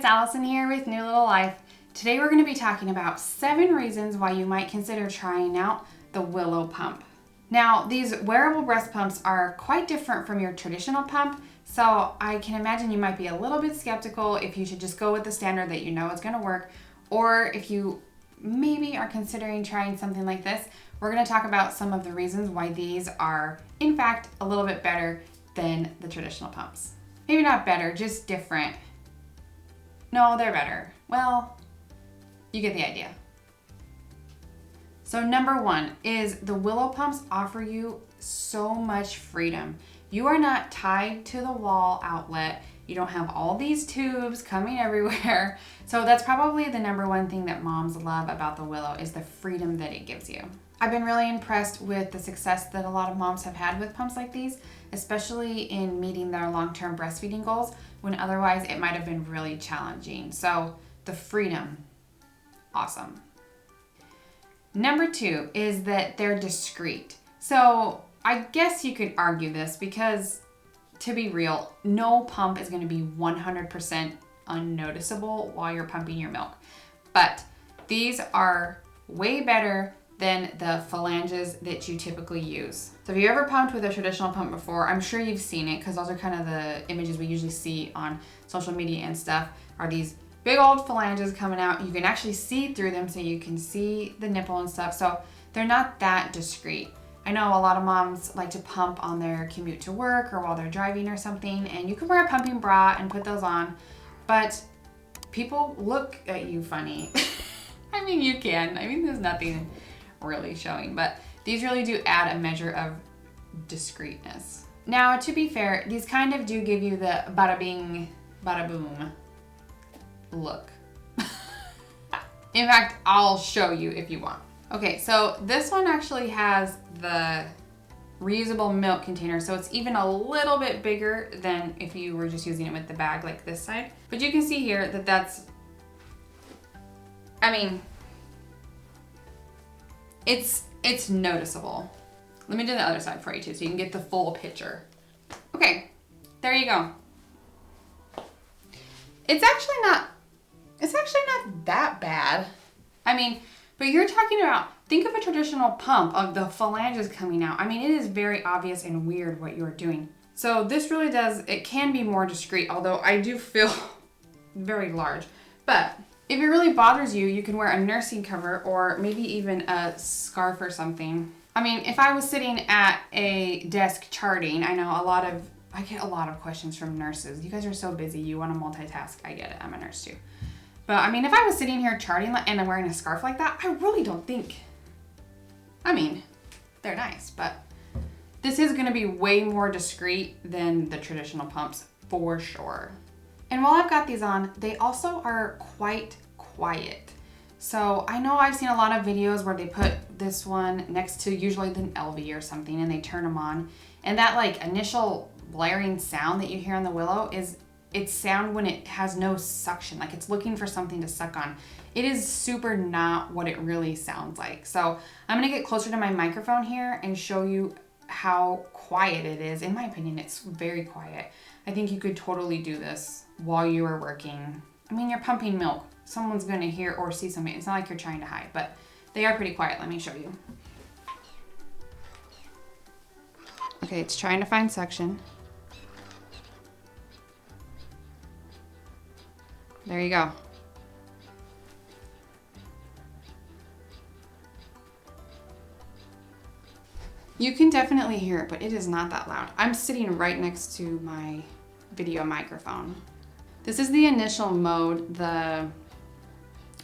it's Allison here with New Little Life. Today we're going to be talking about 7 reasons why you might consider trying out the Willow pump. Now, these wearable breast pumps are quite different from your traditional pump, so I can imagine you might be a little bit skeptical if you should just go with the standard that you know is going to work, or if you maybe are considering trying something like this. We're going to talk about some of the reasons why these are, in fact, a little bit better than the traditional pumps. Maybe not better, just different. No, they're better. Well, you get the idea. So number 1 is the Willow pumps offer you so much freedom. You are not tied to the wall outlet. You don't have all these tubes coming everywhere. So that's probably the number 1 thing that moms love about the Willow is the freedom that it gives you. I've been really impressed with the success that a lot of moms have had with pumps like these, especially in meeting their long-term breastfeeding goals when otherwise it might have been really challenging. So the freedom, awesome. Number 2 is that they're discreet. So I guess you could argue this because, to be real, no pump is going to be 100% unnoticeable while you're pumping your milk. But these are way better than the phalanges that you typically use. So if you ever pumped with a traditional pump before, I'm sure you've seen it because those are kind of the images we usually see on social media and stuff, are these big old phalanges coming out. You can actually see through them so you can see the nipple and stuff. So they're not that discreet. I know a lot of moms like to pump on their commute to work or while they're driving or something, and you can wear a pumping bra and put those on, but people look at you funny. I mean, you can. I mean, there's nothing really showing, but these really do add a measure of discreetness. Now, to be fair, these kind of do give you the bada bing, bada boom look. In fact, I'll show you if you want. Okay, so this one actually has the reusable milk container, so it's even a little bit bigger than if you were just using it with the bag like this side. But you can see here that that's, I mean, it's noticeable. Let me do the other side for you too, so you can get the full picture. Okay, there you go. It's actually not that bad. I mean, but you're talking about, think of a traditional pump of the phalanges coming out. I mean, it is very obvious and weird what you're doing. So this really does, it can be more discreet, although I do feel very large. But if it really bothers you, you can wear a nursing cover or maybe even a scarf or something. I mean, if I was sitting at a desk charting, I know I get a lot of questions from nurses. You guys are so busy, you want to multitask. I get it, I'm a nurse too. But I mean, if I was sitting here charting and I'm wearing a scarf like that, I really don't think, I mean, they're nice, but this is going to be way more discreet than the traditional pumps for sure. And while I've got these on, they also are quite quiet. So I know I've seen a lot of videos where they put this one next to usually an LV or something and they turn them on. And that like initial blaring sound that you hear on the Willow is its sound when it has no suction, like it's looking for something to suck on. It is super not what it really sounds like. So I'm gonna get closer to my microphone here and show you how quiet it is. In my opinion, it's very quiet. I think you could totally do this while you are working. I mean, you're pumping milk. Someone's gonna hear or see something. It's not like you're trying to hide, but they are pretty quiet. Let me show you. Okay, it's trying to find suction. There you go. You can definitely hear it, but it is not that loud. I'm sitting right next to my video microphone. This is the initial mode, the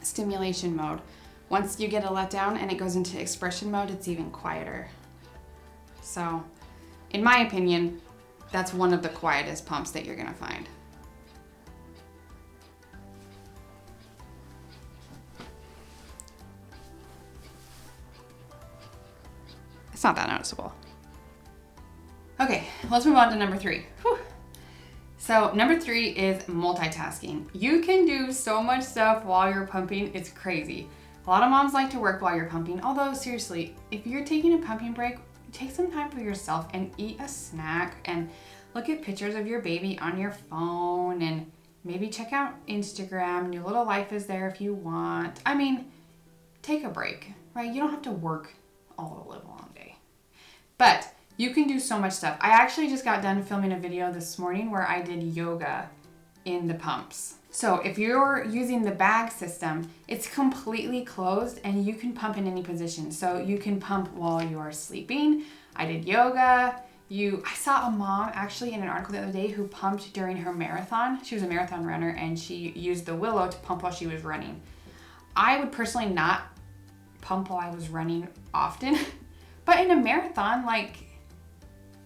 stimulation mode. Once you get a letdown and it goes into expression mode, it's even quieter. So, in my opinion, that's one of the quietest pumps that you're gonna find. It's not that noticeable. Okay, let's move on to number 3. Whew. So number 3 is multitasking. You can do so much stuff while you're pumping, it's crazy. A lot of moms like to work while you're pumping, although seriously, if you're taking a pumping break, take some time for yourself and eat a snack and look at pictures of your baby on your phone and maybe check out Instagram. New Little Life is there if you want. I mean, take a break, right? You don't have to work all the live long day. But you can do so much stuff. I actually just got done filming a video this morning where I did yoga in the pumps. So if you're using the bag system, it's completely closed and you can pump in any position. So you can pump while you're sleeping. I did yoga. I saw a mom actually in an article the other day who pumped during her marathon. She was a marathon runner and she used the Willow to pump while she was running. I would personally not pump while I was running often, but in a marathon, like,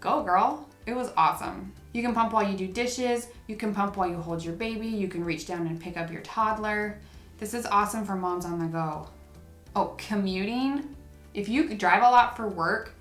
go girl. It was awesome. You can pump while you do dishes. You can pump while you hold your baby. You can reach down and pick up your toddler. This is awesome for moms on the go. Oh, commuting. If you drive a lot for work,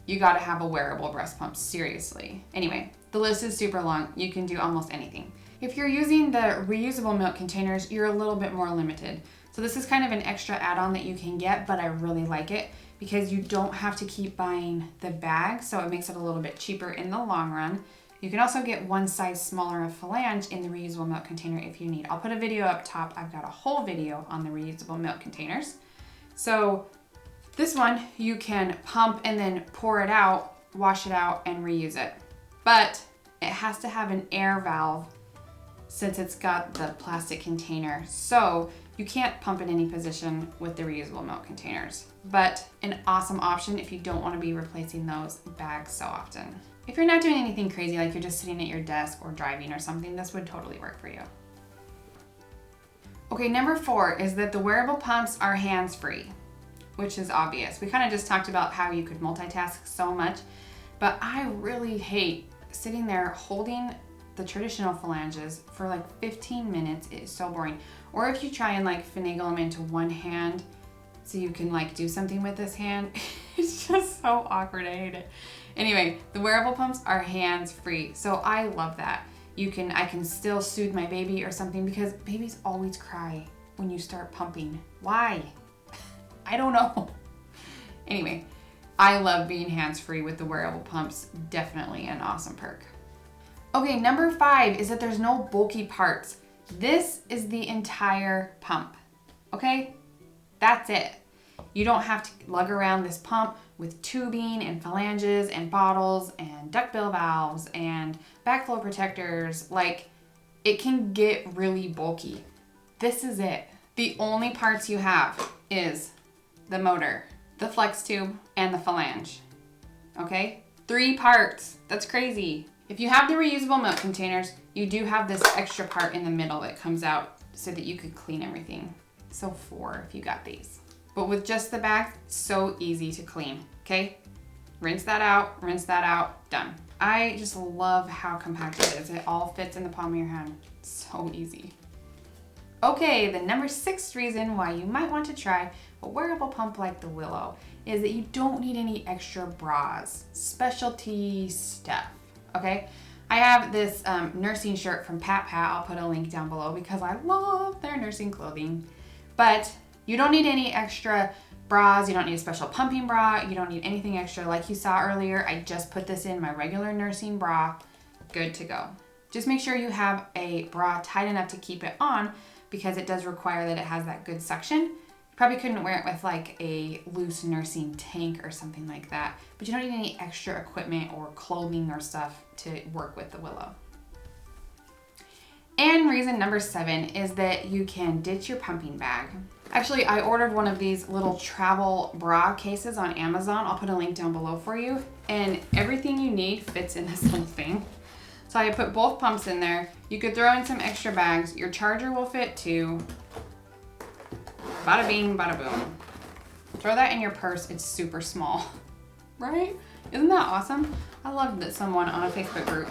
you gotta have a wearable breast pump, seriously. Anyway, the list is super long. You can do almost anything. If you're using the reusable milk containers, you're a little bit more limited. So this is kind of an extra add-on that you can get, but I really like it because you don't have to keep buying the bag, so it makes it a little bit cheaper in the long run. You can also get one size smaller of flange in the reusable milk container if you need. I'll put a video up top. I've got a whole video on the reusable milk containers. So this one, you can pump and then pour it out, wash it out, and reuse it. But it has to have an air valve since it's got the plastic container. So you can't pump in any position with the reusable milk containers, but an awesome option if you don't want to be replacing those bags so often. If you're not doing anything crazy, like you're just sitting at your desk or driving or something, this would totally work for you. Okay, number 4 is that the wearable pumps are hands-free, which is obvious. We kind of just talked about how you could multitask so much, but I really hate sitting there holding the traditional phalanges for like 15 minutes. It is so boring. Or if you try and like finagle them into one hand so you can like do something with this hand, it's just so awkward. I hate it. Anyway, the wearable pumps are hands-free, so I love that. I can still soothe my baby or something because babies always cry when you start pumping. Why? I don't know. Anyway, I love being hands-free with the wearable pumps. Definitely an awesome perk. Okay, number 5 is that there's no bulky parts. This is the entire pump, okay? That's it. You don't have to lug around this pump with tubing and phalanges and bottles and duckbill valves and backflow protectors. Like, it can get really bulky. This is it. The only parts you have is the motor, the flex tube, and the phalange, okay? 3 parts. That's crazy. If you have the reusable milk containers, you do have this extra part in the middle that comes out so that you could clean everything. So 4 if you got these. But with just the bag, so easy to clean, okay? Rinse that out, done. I just love how compact it is. It all fits in the palm of your hand. So easy. Okay, the number 6 reason why you might want to try a wearable pump like the Willow is that you don't need any extra bras, specialty stuff, okay? I have this nursing shirt from Pat. I'll put a link down below because I love their nursing clothing. But you don't need any extra bras. You don't need a special pumping bra. You don't need anything extra. Like you saw earlier, I just put this in my regular nursing bra. Good to go. Just make sure you have a bra tight enough to keep it on because it does require that it has that good suction. You probably couldn't wear it with like a loose nursing tank or something like that, but you don't need any extra equipment or clothing or stuff to work with the Willow. And reason number 7 is that you can ditch your pumping bag. Actually, I ordered one of these little travel bra cases on Amazon. I'll put a link down below for you. And everything you need fits in this little thing. So I put both pumps in there. You could throw in some extra bags. Your charger will fit too. Bada bing, bada boom. Throw that in your purse. It's super small, right? Isn't that awesome? I love that someone on a Facebook group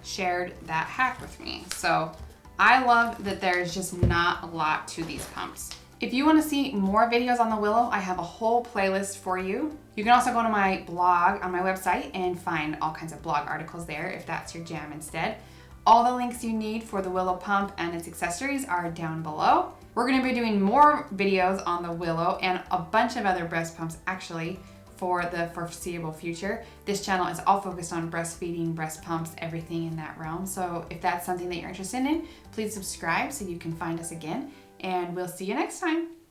shared that hack with me. So I love that there's just not a lot to these pumps. If you want to see more videos on the Willow, I have a whole playlist for you. You can also go to my blog on my website and find all kinds of blog articles there if that's your jam instead. All the links you need for the Willow pump and its accessories are down below. We're going to be doing more videos on the Willow and a bunch of other breast pumps actually for the foreseeable future. This channel is all focused on breastfeeding, breast pumps, everything in that realm. So if that's something that you're interested in, please subscribe so you can find us again, and we'll see you next time.